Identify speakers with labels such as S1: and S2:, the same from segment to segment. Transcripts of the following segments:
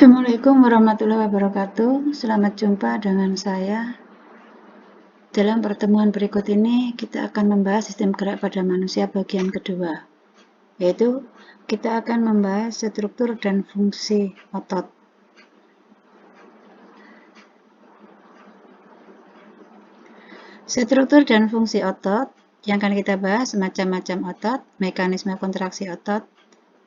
S1: Assalamualaikum warahmatullahi wabarakatuh. Selamat jumpa dengan saya. Dalam pertemuan berikut ini, kita akan membahas sistem gerak pada manusia bagian kedua, yaitu kita akan membahas struktur dan fungsi otot. Struktur dan fungsi otot yang akan kita bahas macam-macam otot, mekanisme kontraksi otot,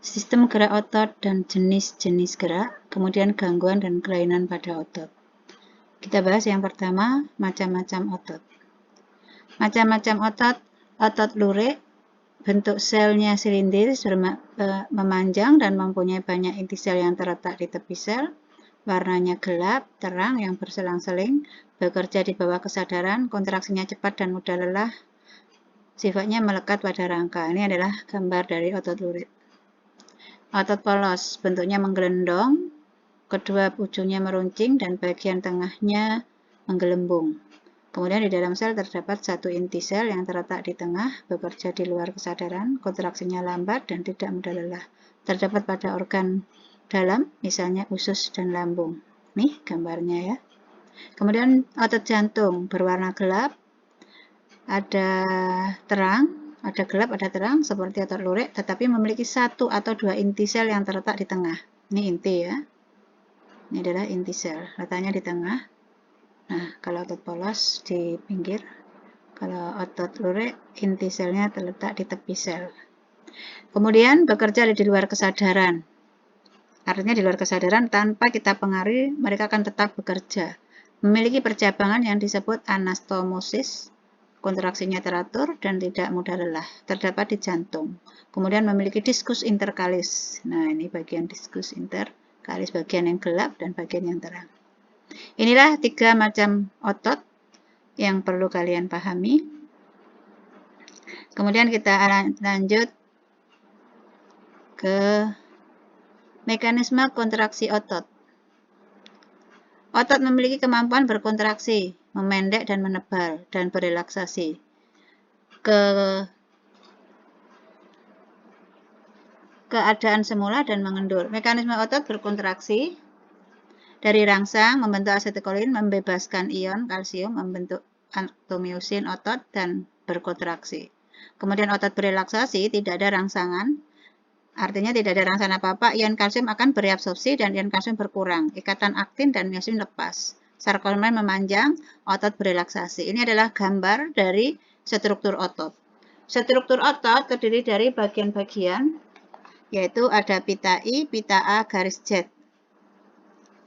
S1: sistem gerak otot dan jenis-jenis gerak, kemudian gangguan dan kelainan pada otot. Kita bahas yang pertama, macam-macam otot. Macam-macam otot, otot lurik, bentuk selnya silindris, memanjang dan mempunyai banyak inti sel yang terletak di tepi sel, warnanya gelap, terang, yang berselang-seling, bekerja di bawah kesadaran, kontraksinya cepat dan mudah lelah, sifatnya melekat pada rangka. Ini adalah gambar dari otot lurik. Otot polos, bentuknya menggelendong, kedua ujungnya meruncing dan bagian tengahnya menggelembung. Kemudian di dalam sel terdapat satu inti sel yang terletak di tengah, bekerja di luar kesadaran, kontraksinya lambat dan tidak mudah lelah. Terdapat pada organ dalam, misalnya usus dan lambung. Nih gambarnya ya. Kemudian otot jantung berwarna gelap, ada terang, ada gelap, ada terang seperti otot lurik, tetapi memiliki satu atau dua inti sel yang terletak di tengah. Ini inti ya. Ini adalah inti sel, letaknya di tengah. Nah, kalau otot polos di pinggir, kalau otot lurik, inti selnya terletak di tepi sel. Kemudian bekerja di luar kesadaran. Artinya di luar kesadaran tanpa kita pengaruhi, mereka akan tetap bekerja. Memiliki percabangan yang disebut anastomosis, kontraksinya teratur dan tidak mudah lelah. Terdapat di jantung. Kemudian memiliki diskus interkalis. Nah, ini bagian diskus interkalis, bagian yang gelap dan bagian yang terang. Inilah 3 macam otot yang perlu kalian pahami. Kemudian kita lanjut ke mekanisme kontraksi otot. Otot memiliki kemampuan berkontraksi, memendek dan menebal, dan berelaksasi. Keadaan semula dan mengendur. Mekanisme otot berkontraksi dari rangsang, membentuk asetilkolin, membebaskan ion kalsium, membentuk aktomiosin otot, dan berkontraksi. Kemudian otot berelaksasi, tidak ada rangsangan, artinya tidak ada rangsangan apa-apa, ion kalsium akan bereabsorpsi dan ion kalsium berkurang. Ikatan aktin dan miosin lepas. Sarkomer memanjang, otot berelaksasi. Ini adalah gambar dari struktur otot. Struktur otot terdiri dari bagian-bagian, yaitu ada pita I, pita A, garis Z.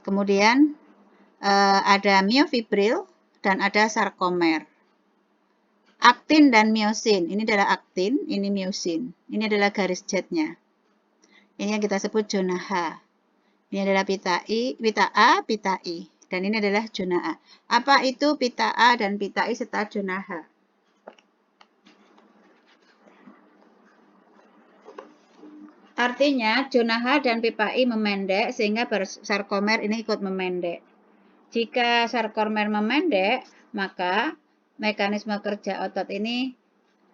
S1: Kemudian ada miofibril dan ada sarkomer. Aktin dan miosin, ini adalah aktin, ini miosin. Ini adalah garis Z-nya. Ini yang kita sebut zona H. Ini adalah pita I, pita A, pita I. Dan ini adalah zona A. Apa itu pita A dan pita I serta zona H? Artinya zona H dan pita I memendek sehingga sarkomer ini ikut memendek. Jika sarkomer memendek, maka mekanisme kerja otot ini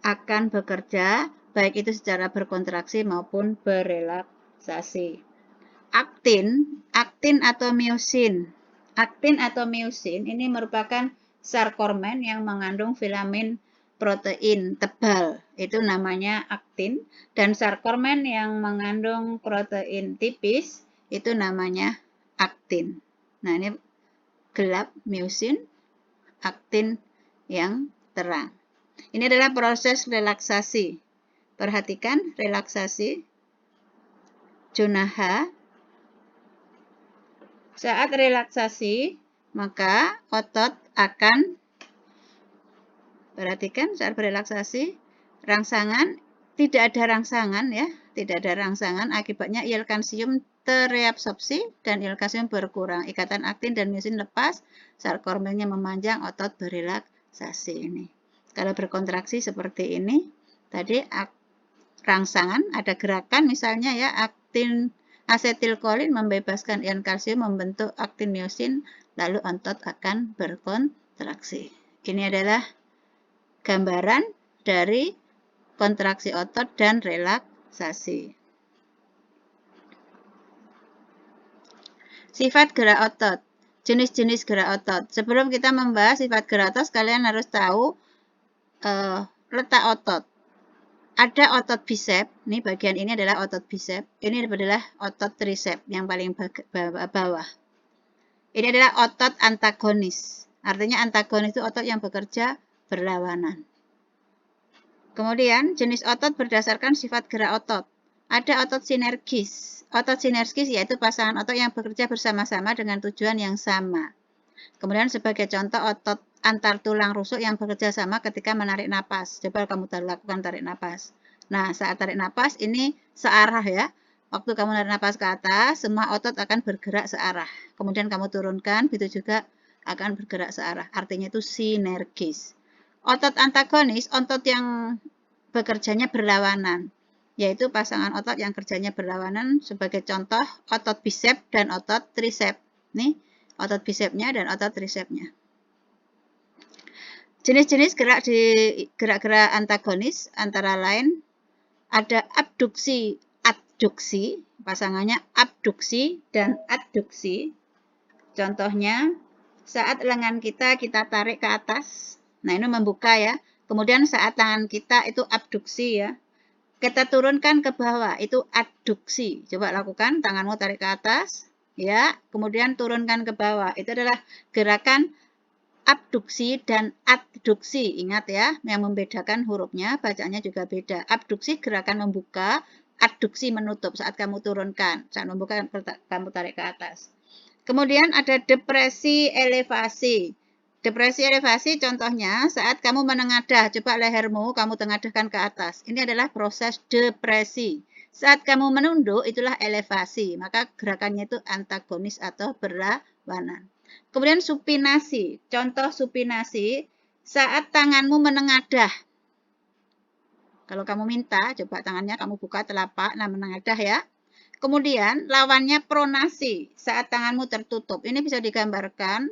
S1: akan bekerja baik itu secara berkontraksi maupun berelaksasi. Aktin atau miosin. Aktin atau miosin ini merupakan sarkomer yang mengandung filamen protein tebal, itu namanya aktin, dan sarkomer yang mengandung protein tipis, itu namanya aktin. Nah, ini gelap miosin, aktin yang terang. Ini adalah proses relaksasi. Perhatikan relaksasi zona H. Saat relaksasi, maka otot akan, perhatikan saat berelaksasi, rangsangan, tidak ada rangsangan ya, tidak ada rangsangan, akibatnya ion kalsium tereabsorpsi dan ion kalsium berkurang. Ikatan aktin dan miosin lepas, sarkomernya memanjang, otot berelaksasi ini. Kalau berkontraksi seperti ini, tadi rangsangan, ada gerakan misalnya ya, aktin asetilkolin membebaskan ion kalsium, membentuk aktin miosin, lalu otot akan berkontraksi. Ini adalah gambaran dari kontraksi otot dan relaksasi. Sifat gerak otot. Jenis-jenis gerak otot. Sebelum kita membahas sifat gerak otot, kalian harus tahu letak otot. Ada otot bisep, ini bagian ini adalah otot bisep, ini adalah otot trisep yang paling bawah. Ini adalah otot antagonis. Artinya antagonis itu otot yang bekerja berlawanan. Kemudian jenis otot berdasarkan sifat gerak otot. Ada otot sinergis. Otot sinergis yaitu pasangan otot yang bekerja bersama-sama dengan tujuan yang sama. Kemudian sebagai contoh otot antar tulang rusuk yang bekerja sama ketika menarik napas. Coba kamu lakukan tarik napas. Nah, saat tarik napas ini searah ya. Waktu kamu narik napas ke atas, semua otot akan bergerak searah. Kemudian kamu turunkan, itu juga akan bergerak searah. Artinya itu sinergis. Otot antagonis, otot yang bekerjanya berlawanan, yaitu pasangan otot yang kerjanya berlawanan. Sebagai contoh, otot bisep dan otot trisep. Nih, otot bisepnya dan otot trisepnya. Jenis-jenis gerak-gerak antagonis antara lain ada abduksi, adduksi, pasangannya abduksi dan adduksi. Contohnya, saat lengan kita tarik ke atas, nah ini membuka ya. Kemudian saat tangan kita itu abduksi ya. Kita turunkan ke bawah, itu adduksi. Coba lakukan, tanganmu tarik ke atas, ya. Kemudian turunkan ke bawah. Itu adalah gerakan abduksi dan adduksi. Ingat ya, yang membedakan hurufnya, bacaannya juga beda. Abduksi gerakan membuka, adduksi menutup saat kamu turunkan. Saat membuka, kamu tarik ke atas. Kemudian ada depresi elevasi. Depresi elevasi contohnya saat kamu menengadah, coba lehermu kamu tengadahkan ke atas. Ini adalah proses depresi. Saat kamu menunduk, itulah elevasi. Maka gerakannya itu antagonis atau berlawanan. Kemudian supinasi. Contoh supinasi, saat tanganmu menengadah. Kalau kamu minta, coba tangannya kamu buka telapak, nah menengadah ya. Kemudian lawannya pronasi, saat tanganmu tertutup. Ini bisa digambarkan,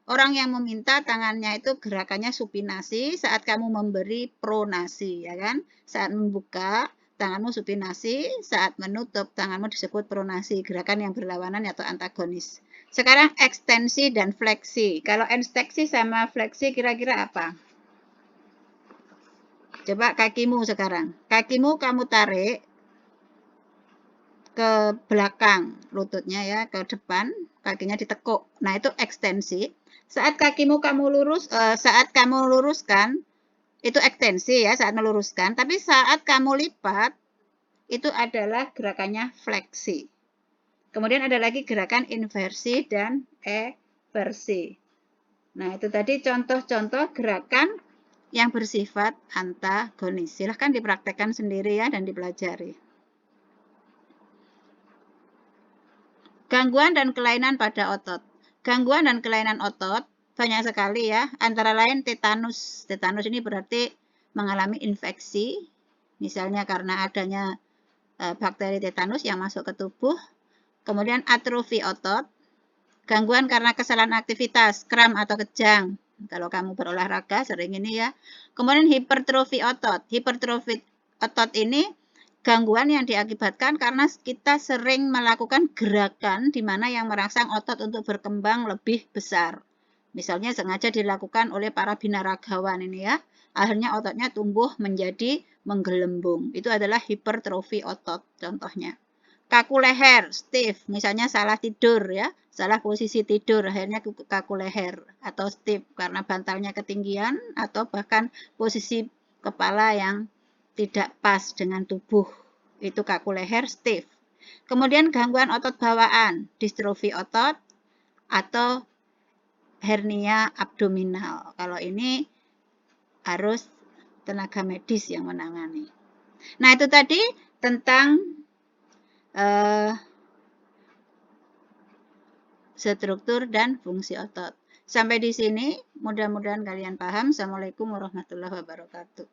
S1: orang yang meminta tangannya itu gerakannya supinasi, saat kamu memberi pronasi, ya kan? Saat membuka, tanganmu supinasi, saat menutup, tanganmu disebut pronasi, gerakan yang berlawanan atau antagonis. Sekarang ekstensi dan fleksi. Kalau ekstensi sama fleksi kira-kira apa? Coba kakimu sekarang. Kakimu kamu tarik ke belakang lututnya ya, ke depan, kakinya ditekuk. Nah, itu ekstensi. Saat kakimu saat kamu luruskan, itu ekstensi ya, saat meluruskan. Tapi saat kamu lipat, itu adalah gerakannya fleksi. Kemudian ada lagi gerakan inversi dan eversi. Nah, itu tadi contoh-contoh gerakan yang bersifat antagonis. Silahkan dipraktekkan sendiri ya dan dipelajari. Gangguan dan kelainan pada otot. Gangguan dan kelainan otot banyak sekali ya, antara lain tetanus. Tetanus ini berarti mengalami infeksi, misalnya karena adanya bakteri tetanus yang masuk ke tubuh. Kemudian atrofi otot, gangguan karena kesalahan aktivitas, kram atau kejang. Kalau kamu berolahraga sering ini ya. Kemudian hipertrofi otot. Hipertrofi otot ini gangguan yang diakibatkan karena kita sering melakukan gerakan di mana yang merangsang otot untuk berkembang lebih besar. Misalnya sengaja dilakukan oleh para binaragawan ini ya. Akhirnya ototnya tumbuh menjadi menggelembung. Itu adalah hipertrofi otot contohnya. Kaku leher, stiff, misalnya salah tidur ya, salah posisi tidur, akhirnya kaku leher atau stiff karena bantalnya ketinggian atau bahkan posisi kepala yang tidak pas dengan tubuh, itu kaku leher, stiff. Kemudian gangguan otot bawaan, distrofi otot atau hernia abdominal. Kalau ini harus tenaga medis yang menangani. Nah, itu tadi tentang struktur dan fungsi otot. Sampai di sini, mudah-mudahan kalian paham. Assalamualaikum warahmatullahi wabarakatuh.